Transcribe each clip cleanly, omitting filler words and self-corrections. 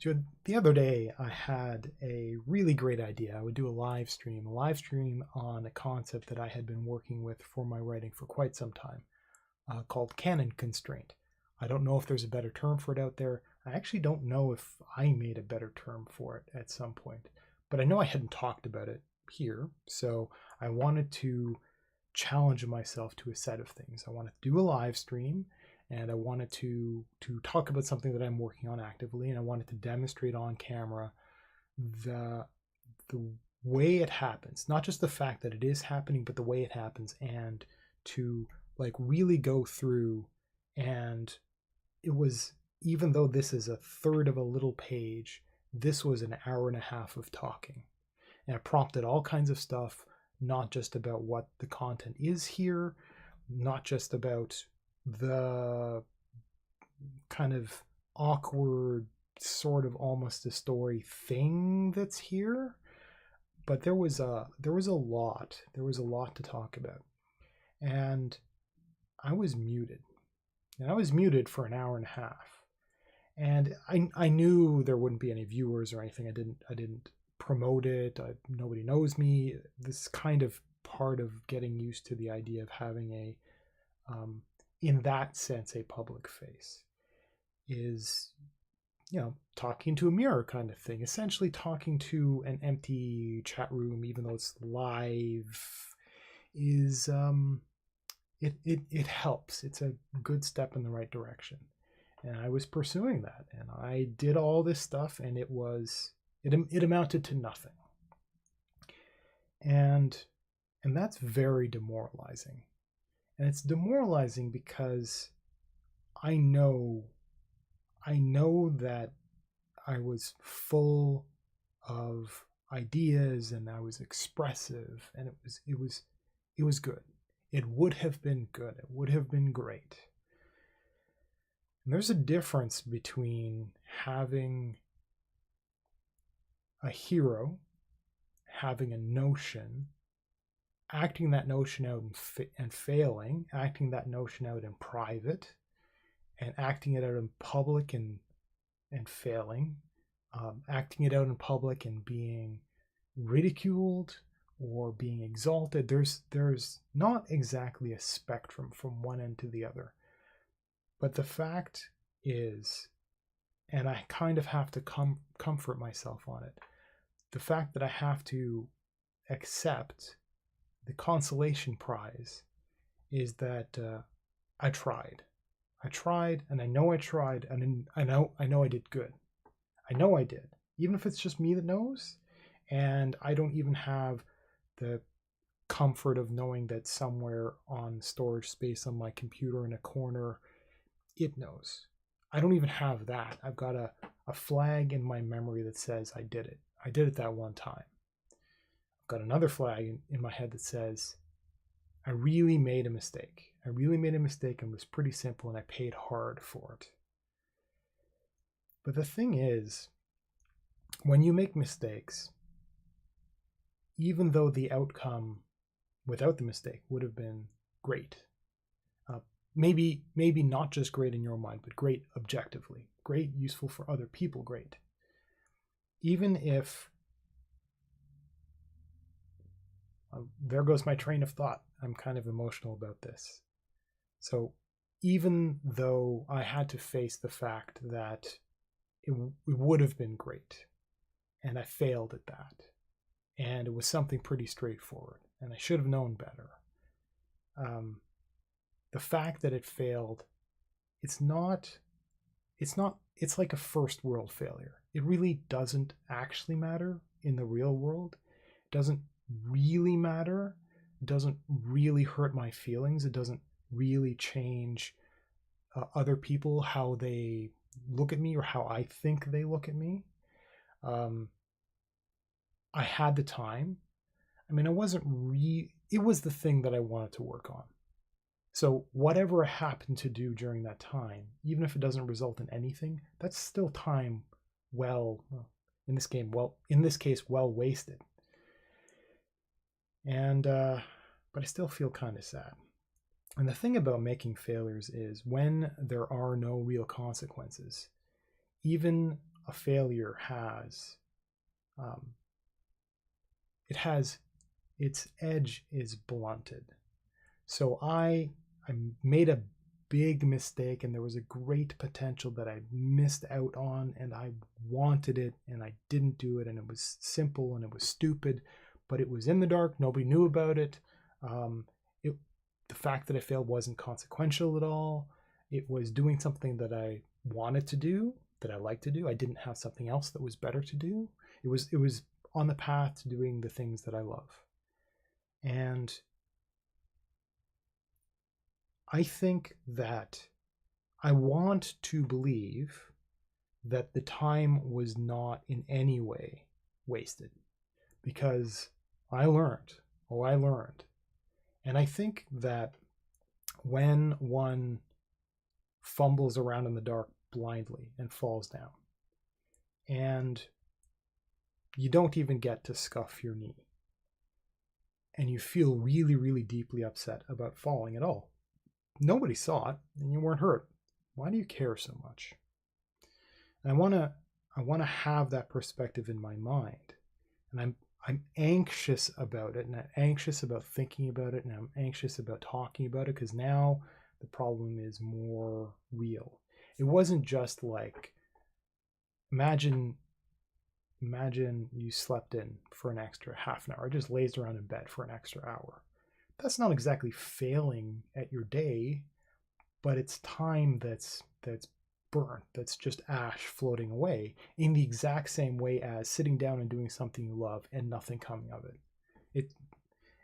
So the other day, I had a really great idea. I would do a live stream on a concept that I had been working with for my writing for quite some time, called canon constraint. I don't know if there's a better term for it out there. I actually don't know if I made a better term for it at some point, but I know I hadn't talked about it here. So I wanted to challenge myself to a set of things. I wanted to do a live stream, and I wanted to talk about something that I'm working on actively, and I wanted to demonstrate on camera the the way it happens, not just the fact that it is happening, but the way it happens, and to like really go through. And it was, even though this is a third of a little page, this was an hour and a half of talking, and it prompted all kinds of stuff, not just about what the content is here, not just about the kind of awkward, sort of almost a story thing that's here, but there was a lot to talk about. And I was muted. And I was muted for an hour and a half. And I knew there wouldn't be any viewers or anything. I didn't promote it. Nobody knows me. This is kind of part of getting used to the idea of having a in that sense, a public face, is, talking to a mirror kind of thing, essentially talking to an empty chat room, even though it's live, is, it helps. It's a good step in the right direction. And I was pursuing that, and I did all this stuff, and it amounted to nothing. And that's very demoralizing. And it's demoralizing because I know that I was full of ideas, and I was expressive, and it was good. It would have been good. It would have been great. And there's a difference between having a hero, having a notion, acting that notion out and failing, acting that notion out in private, and acting it out in public and failing, acting it out in public and being ridiculed or being exalted. There's not exactly a spectrum from one end to the other. But the fact is, and I kind of have to comfort myself on it, the fact that I have to accept the consolation prize is that I tried. I tried, and I know I tried, and I know I did good. I know I did, even if it's just me that knows, and I don't even have the comfort of knowing that somewhere on storage space on my computer in a corner, it knows. I don't even have that. I've got a flag in my memory that says I did it. I did it that one time. I've got another flag in my head that says I really made a mistake. I really made a mistake, and it was pretty simple, and I paid hard for it. But the thing is, when you make mistakes, even though the outcome without the mistake would have been great, maybe not just great in your mind, but great objectively, great, useful for other people, great. Even if, there goes my train of thought. I'm kind of emotional about this. So even though I had to face the fact that it would have been great, and I failed at that, and it was something pretty straightforward, and I should have known better. The fact that it failed, it's like a first world failure. It really doesn't actually matter in the real world. It doesn't really matter. It doesn't really hurt my feelings. It doesn't really change other people, how they look at me or how I think they look at me. I had the time. I mean, it was the thing that I wanted to work on. So whatever I happen to do during that time, even if it doesn't result in anything, that's still time in this case, well wasted. And but I still feel kind of sad. And the thing about making failures is when there are no real consequences, even a failure has, um, it has, its edge is blunted. So I made a big mistake, and there was a great potential that I missed out on, and I wanted it and I didn't do it, and it was simple and it was stupid, but it was in the dark. Nobody knew about it. Um, it the fact that I failed wasn't consequential at all. It was doing something that I wanted to do, that I like to do. I didn't have something else that was better to do. It was on the path to doing the things that I love. And I think that I want to believe that the time was not in any way wasted, because I learned. Oh, I learned. And I think that when one fumbles around in the dark blindly and falls down, and you don't even get to scuff your knee, and you feel really, really deeply upset about falling at all, nobody saw it and you weren't hurt. Why do you care so much? And I want to have that perspective in my mind. And I'm anxious about it, and I'm anxious about thinking about it, and I'm anxious about talking about it, because now the problem is more real. It wasn't just like, imagine you slept in for an extra half an hour, just lazed around in bed for an extra hour. That's not exactly failing at your day, but it's time that's burnt, that's just ash floating away, in the exact same way as sitting down and doing something you love and nothing coming of it.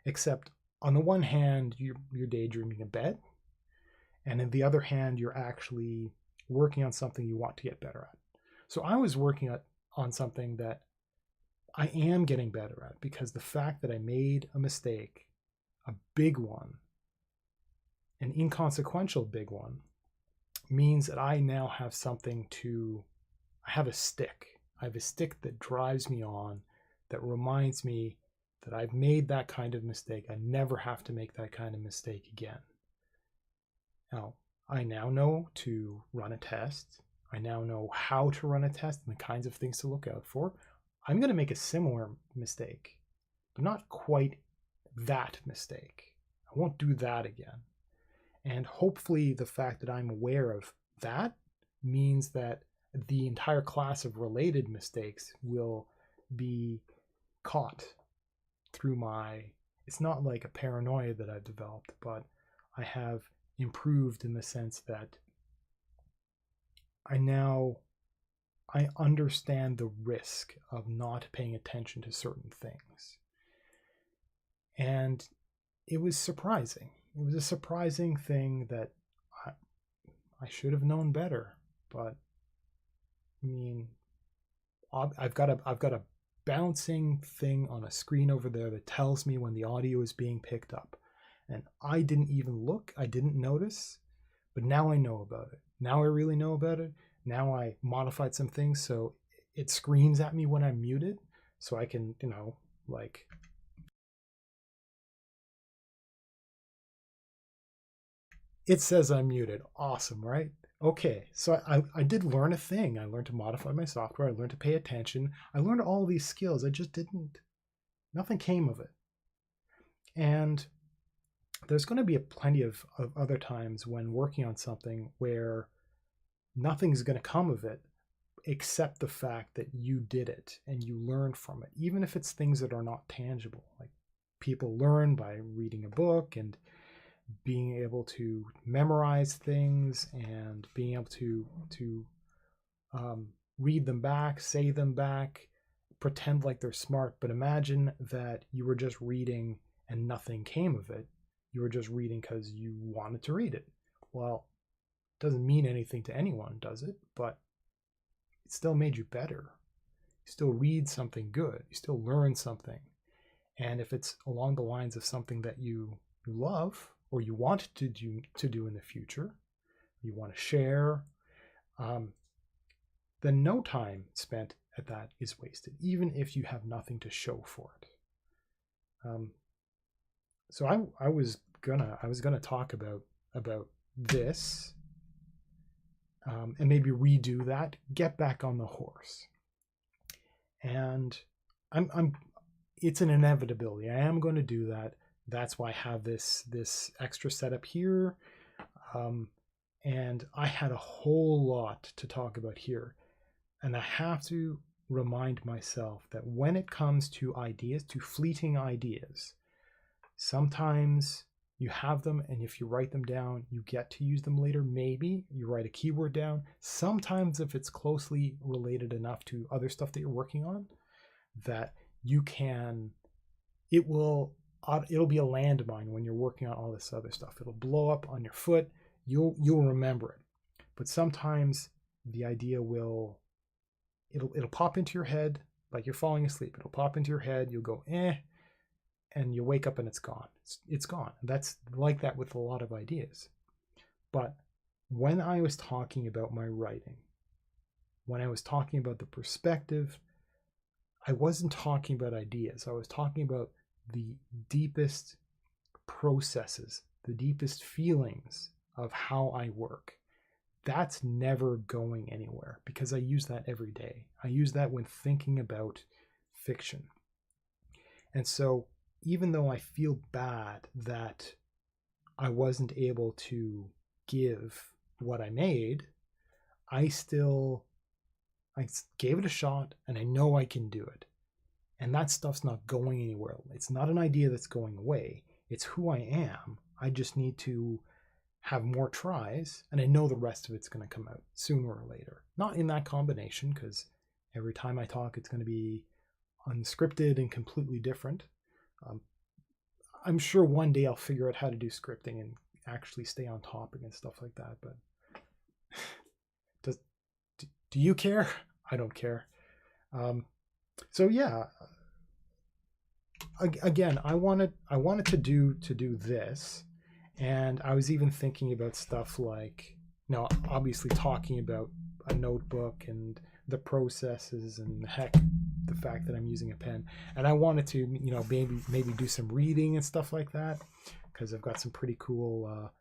Except on the one hand, you're daydreaming in bed, and on the other hand, you're actually working on something you want to get better at. So I was working on something that I am getting better at, because the fact that I made a mistake, a big one, an inconsequential big one, means that I now have I have a stick. I have a stick that drives me on, that reminds me that I've made that kind of mistake. I never have to make that kind of mistake again. Now, I now know to run a test. I now know how to run a test and the kinds of things to look out for. I'm going to make a similar mistake, but not quite that mistake. I won't do that again. And hopefully the fact that I'm aware of that means that the entire class of related mistakes will be caught through it's not like a paranoia that I've developed, but I have improved in the sense that I understand the risk of not paying attention to certain things. And it was surprising. It was a surprising thing that I should have known better. But I mean, I've got a bouncing thing on a screen over there that tells me when the audio is being picked up. And I didn't even look, I didn't notice, but now I know about it. Now I really know about it. Now I modified some things so it screams at me when I'm muted, so I can, like, it says I'm muted. Awesome, right? Okay, so I did learn a thing. I learned to modify my software. I learned to pay attention. I learned all these skills. I just nothing came of it. And there's going to be plenty of other times when working on something where nothing's going to come of it, except the fact that you did it and you learned from it, even if it's things that are not tangible. Like, people learn by reading a book and being able to memorize things and being able to read them back, say them back, pretend like they're smart. But imagine that you were just reading and nothing came of it. You were just reading because you wanted to read it. Well, it doesn't mean anything to anyone, does it? But it still made you better. You still read something good. You still learn something. And if it's along the lines of something that you love, or you want to do in the future, you want to share, then no time spent at that is wasted, even if you have nothing to show for it. So I was gonna talk about this, and maybe redo that, get back on the horse. And it's an inevitability. I am going to do that. That's why I have this extra setup here. And I had a whole lot to talk about here. And I have to remind myself that when it comes to ideas, to fleeting ideas, sometimes you have them, and if you write them down, you get to use them later. Maybe you write a keyword down. Sometimes if it's closely related enough to other stuff that you're working on, that you can, it'll be a landmine when you're working on all this other stuff. It'll blow up on your foot. You'll remember it. But sometimes the idea it'll pop into your head like you're falling asleep. It'll pop into your head. You'll go, and you wake up and it's gone. It's gone. That's like that with a lot of ideas. But when I was talking about my writing, when I was talking about the perspective, I wasn't talking about ideas. I was talking about the deepest processes, the deepest feelings of how I work. That's never going anywhere because I use that every day. I use that when thinking about fiction. And so even though I feel bad that I wasn't able to give what I made, I gave it a shot, and I know I can do it. And that stuff's not going anywhere. It's not an idea that's going away. It's who I am. I just need to have more tries, and I know the rest of it's going to come out sooner or later. Not in that combination, because every time I talk, it's going to be unscripted and completely different. I'm sure one day I'll figure out how to do scripting and actually stay on topic and stuff like that. But do you care? I don't care. So yeah. Again, I wanted to do this, and I was even thinking about stuff like, obviously talking about a notebook and the processes and heck, the fact that I'm using a pen. And I wanted to, maybe do some reading and stuff like that, because I've got some pretty cool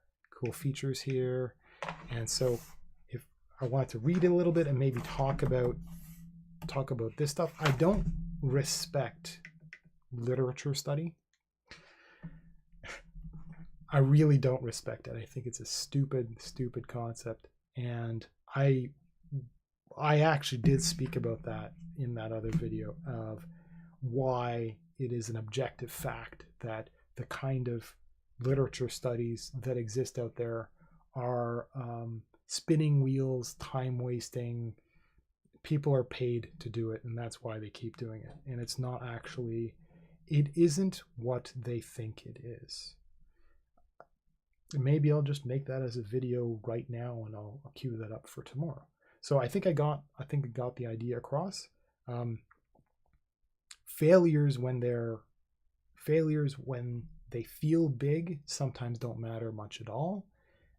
features here. And so if I wanted to read a little bit and maybe talk about this stuff. I don't respect literature study. I really don't respect it. I think it's a stupid concept. And I actually did speak about that in that other video of why it is an objective fact that the kind of literature studies that exist out there are spinning wheels, time wasting. People are paid to do it, and that's why they keep doing it. And it's not actually, it isn't what they think it is. Maybe I'll just make that as a video right now, and I'll queue that up for tomorrow. So I think I got the idea across. Failures when they feel big sometimes don't matter much at all,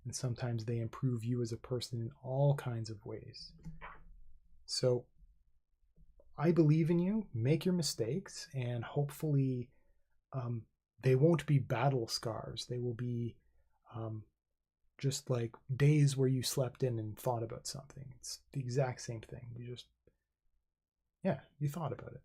and sometimes they improve you as a person in all kinds of ways. So I believe in you. Make your mistakes, and hopefully they won't be battle scars. They will be just like days where you slept in and thought about something. It's the exact same thing. You thought about it.